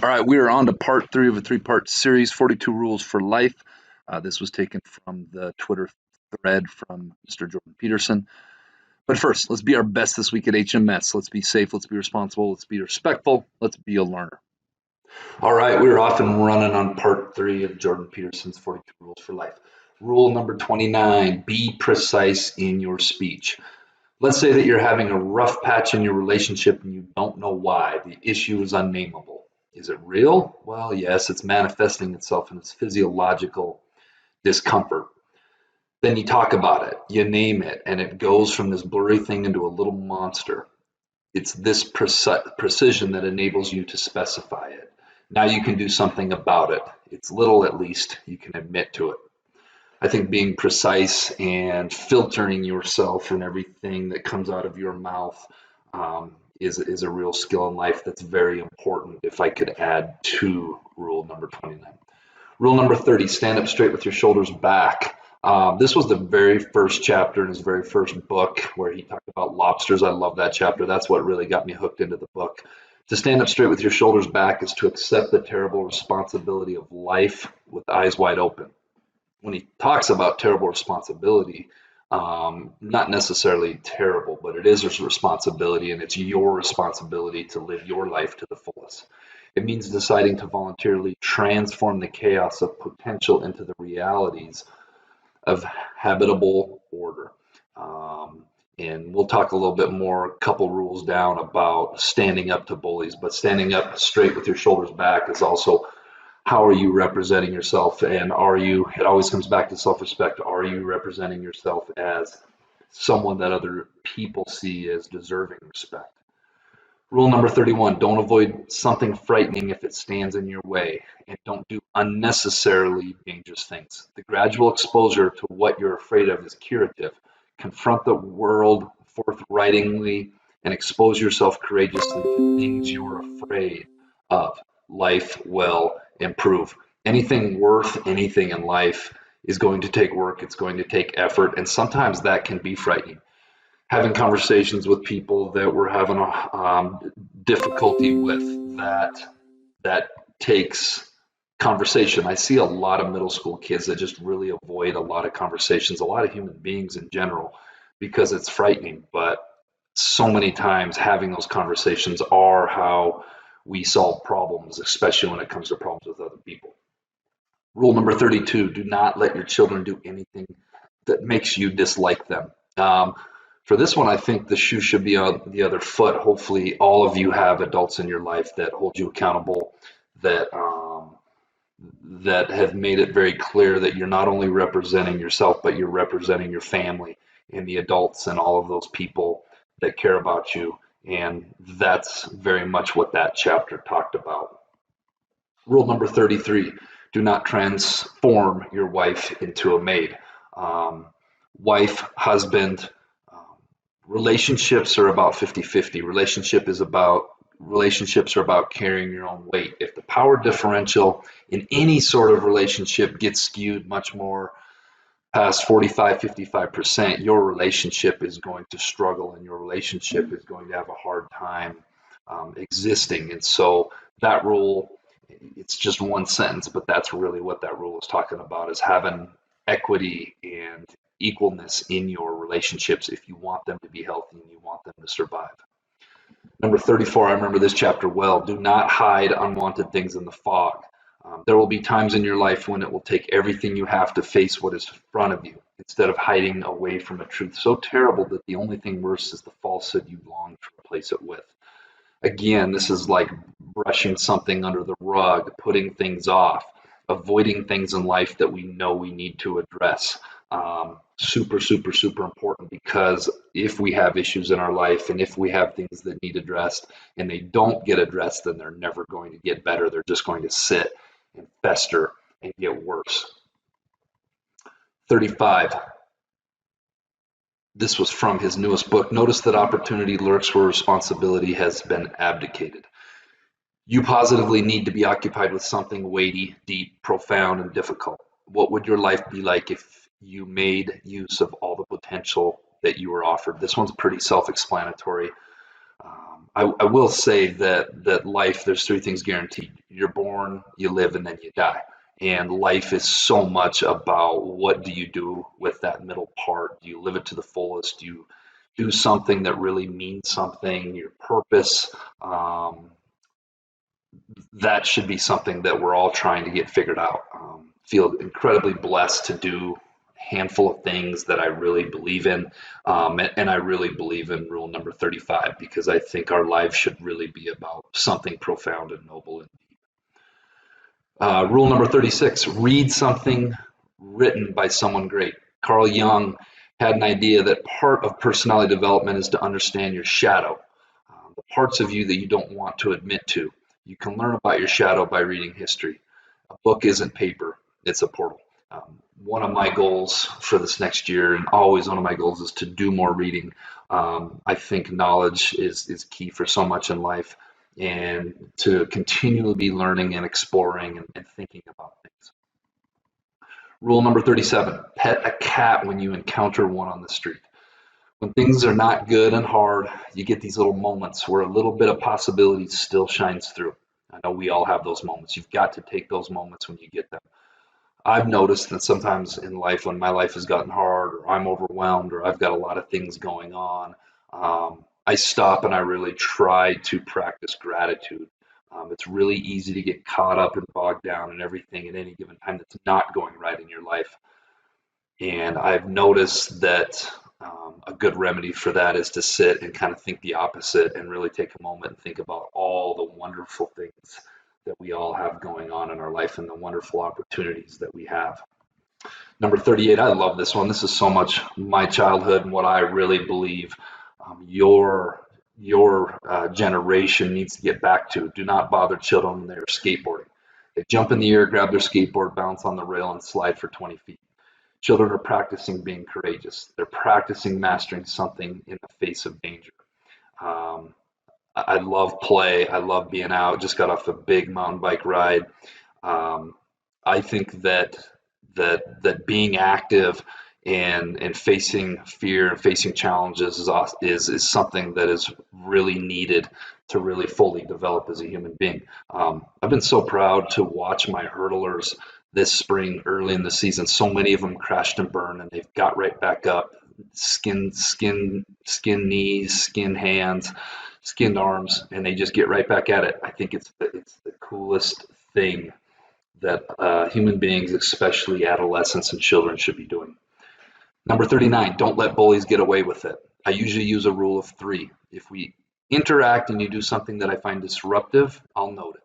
All right, we are on to part three of a three-part series, 42 Rules for Life. This was taken from the Twitter thread from Mr. Jordan Peterson. But first, let's be our best this week at HMS. Let's be safe, let's be responsible, let's be respectful, let's be a learner. All right, we're off and running on part three of Jordan Peterson's 42 Rules for Life. Rule number 29, be precise in your speech. Let's say that you're having a rough patch in your relationship and you don't know why. The issue is unnameable. Is it real? Well, yes, it's manifesting itself in its physiological discomfort. Then you talk about it, you name it, and it goes from this blurry thing into a little monster. It's this precision that enables you to specify it. Now you can do something about it. It's little, at least, you can admit to it. I think being precise and filtering yourself and everything that comes out of your mouth is a real skill in life that's very important. If I could add to rule number 29. Rule number 30, stand up straight with your shoulders back. This was the very first chapter in his very first book where he talked about lobsters. I love that chapter. That's what really got me hooked into the book. To stand up straight with your shoulders back is to accept the terrible responsibility of life with eyes wide open. When he talks about terrible responsibility, not necessarily terrible, but it is a responsibility, and it's your responsibility to live your life to the fullest. It means deciding to voluntarily transform the chaos of potential into the realities of habitable order. And we'll talk a little bit more, a couple rules down, about standing up to bullies, but standing up straight with your shoulders back is also how are you representing yourself, and it always comes back to self-respect. Are you representing yourself as someone that other people see as deserving respect? Rule number 31, don't avoid something frightening if it stands in your way, and don't do unnecessarily dangerous things. The gradual exposure to what you're afraid of is curative. Confront the world forthrightly and expose yourself courageously to things you're afraid of. Life will improve. Anything worth anything in life is going to take work, it's going to take effort, and sometimes that can be frightening. Having conversations with people that we're having a difficulty with, that takes conversation. I see a lot of middle school kids that just really avoid a lot of conversations, a lot of human beings in general, because it's frightening. But so many times having those conversations are how we solve problems, especially when it comes to problems with other people. Rule number 32, do not let your children do anything that makes you dislike them. For this one, I think the shoe should be on the other foot. Hopefully all of you have adults in your life that hold you accountable, that have made it very clear that you're not only representing yourself, but you're representing your family and the adults and all of those people that care about you. And that's very much what that chapter talked about. Rule number 33, do not transform your wife into a maid. Wife, husband, relationships are about 50-50. Relationships are about carrying your own weight. If the power differential in any sort of relationship gets skewed much more past 45-55%, your relationship is going to struggle, and your relationship is going to have a hard time existing. And so that rule, it's just one sentence, but that's really what that rule is talking about, is having equity and equalness in your relationships if you want them to be healthy and you want them to survive. Number 34, I remember this chapter well. Do not hide unwanted things in the fog. There will be times in your life when it will take everything you have to face what is in front of you, instead of hiding away from a truth so terrible that the only thing worse is the falsehood you long to replace it with. Again, this is like brushing something under the rug, putting things off, avoiding things in life that we know we need to address. Super, super, super important, because if we have issues in our life and if we have things that need addressed and they don't get addressed, then they're never going to get better. They're just going to sit and fester and get worse. 35. This was from his newest book. Notice that opportunity lurks where responsibility has been abdicated. You positively need to be occupied with something weighty, deep, profound, and difficult. What would your life be like if you made use of all the potential that you were offered? This one's pretty self-explanatory. I will say that life, there's three things guaranteed. You're born, you live, and then you die. And life is so much about what do you do with that middle part? Do you live it to the fullest? Do you do something that really means something? Your purpose, that should be something that we're all trying to get figured out. Feel incredibly blessed to do a handful of things that I really believe in. And I really believe in rule number 35 because I think our lives should really be about something profound and noble and deep. Rule number 36, read something written by someone great. Carl Jung had an idea that part of personality development is to understand your shadow, the parts of you that you don't want to admit to. You can learn about your shadow by reading history. A book isn't paper, it's a portal. One of my goals for this next year, and always one of my goals, is to do more reading. I think knowledge is key for so much in life, and to continually be learning and exploring and thinking about things. Rule number 37, pet a cat when you encounter one on the street. When things are not good and hard, you get these little moments where a little bit of possibility still shines through. I know we all have those moments. You've got to take those moments when you get them. I've noticed that sometimes in life, when my life has gotten hard, or I'm overwhelmed, or I've got a lot of things going on, I stop and I really try to practice gratitude. It's really easy to get caught up and bogged down in everything at any given time that's not going right in your life. And I've noticed that a good remedy for that is to sit and kind of think the opposite and really take a moment and think about all the wonderful things that we all have going on in our life and the wonderful opportunities that we have. Number 38, I love this one. This is so much my childhood and what I really believe your generation needs to get back to. Do not bother children when they're skateboarding. They jump in the air, grab their skateboard, bounce on the rail, and slide for 20 feet. Children are practicing being courageous. They're practicing mastering something in the face of danger. Um, I love play. I love being out. Just got off a big mountain bike ride. Um, I think that being active and facing fear and facing challenges is something that is really needed to really fully develop as a human being. I've been so proud to watch my hurdlers this spring early in the season. So many of them crashed and burned, and they've got right back up. Skin knees, skin hands, skinned arms, and they just get right back at it. I think it's the coolest thing that human beings, especially adolescents and children, should be doing. Number 39, don't let bullies get away with it. I usually use a rule of three. If we interact and you do something that I find disruptive, I'll note it.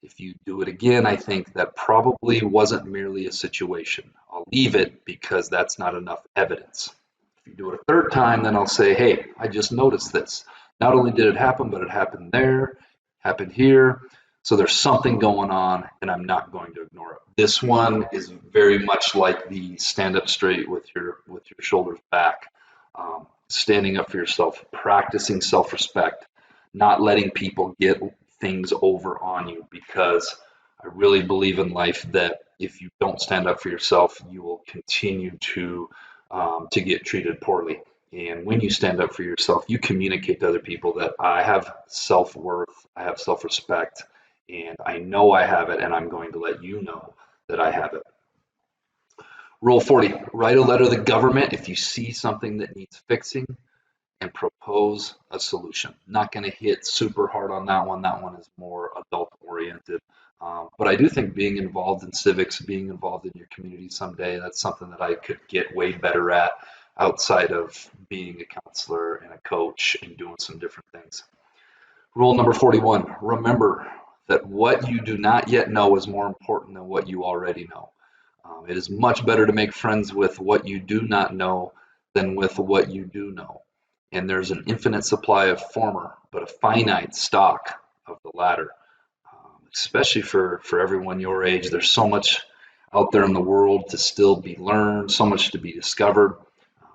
If you do it again, I think that probably wasn't merely a situation. I'll leave it because that's not enough evidence. If you do it a third time, then I'll say, hey, I just noticed this. Not only did it happen, but it happened there, happened here. So there's something going on, and I'm not going to ignore it. This one is very much like the stand up straight with your shoulders back, standing up for yourself, practicing self-respect, not letting people get things over on you, because I really believe in life that if you don't stand up for yourself, you will continue to get treated poorly. And when you stand up for yourself, you communicate to other people that I have self-worth, I have self-respect, and I know I have it, and I'm going to let you know that I have it. Rule 40, write a letter to the government if you see something that needs fixing and propose a solution. Not going to hit super hard on that one. That one is more adult oriented. But I do think being involved in civics, being involved in your community someday, that's something that I could get way better at outside of being a counselor and a coach and doing some different things. Rule number 41, remember that what you do not yet know is more important than what you already know. It is much better to make friends with what you do not know than with what you do know. And there's an infinite supply of former, but a finite stock of the latter. Especially for everyone your age, there's so much out there in the world to still be learned, so much to be discovered.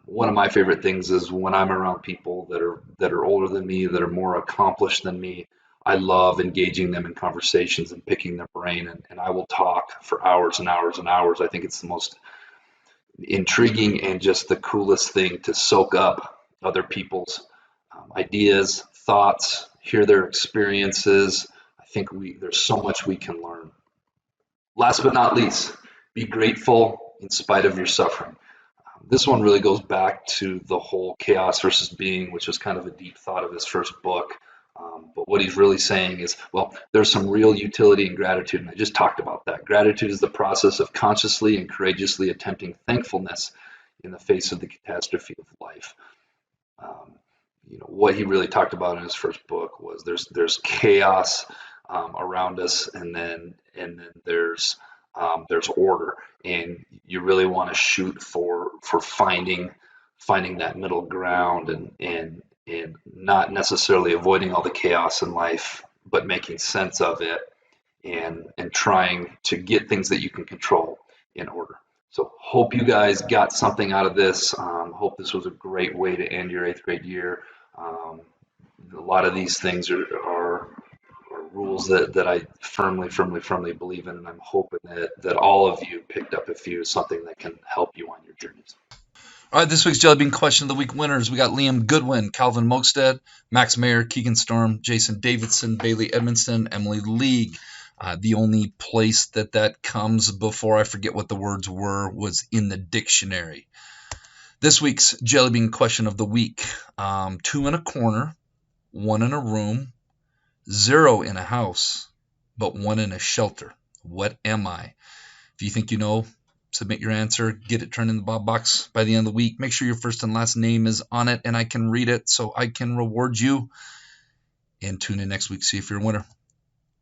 One of my favorite things is when I'm around people that are older than me, that are more accomplished than me. I love engaging them in conversations and picking their brain, and I will talk for hours and hours and hours. I think it's the most intriguing and just the coolest thing to soak up other people's ideas, thoughts, hear their experiences. I think there's so much we can learn. Last but not least, be grateful in spite of your suffering. This one really goes back to the whole chaos versus being, which was kind of a deep thought of his first book. But what he's really saying is, well, there's some real utility in gratitude, and I just talked about that. Gratitude is the process of consciously and courageously attempting thankfulness in the face of the catastrophe of life. Um, what he really talked about in his first book was there's chaos around us, and then there's order, and you really want to shoot for finding that middle ground, and not necessarily avoiding all the chaos in life, but making sense of it, and trying to get things that you can control in order. So hope you guys got something out of this. Hope this was a great way to end your eighth grade year. Um, a lot of these things are rules that I firmly believe in, and I'm hoping that all of you picked up a few, something that can help you on your journeys. All right, this week's Jelly Bean Question of the Week winners. We got Liam Goodwin, Calvin Mokstead, Max Mayer, Keegan Storm, Jason Davidson, Bailey Edmondson, Emily League. The only place that comes before I forget what the words were was in the dictionary. This week's Jelly Bean Question of the Week. 2 in a corner, 1 in a room, 0 in a house, but 1 in a shelter. What am I? If you think you know, submit your answer. Get it turned in the Bob box by the end of the week. Make sure your first and last name is on it and I can read it so I can reward you. And tune in next week, see if you're a winner.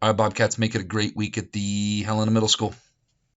All right, Bobcats, make it a great week at the Helena Middle School.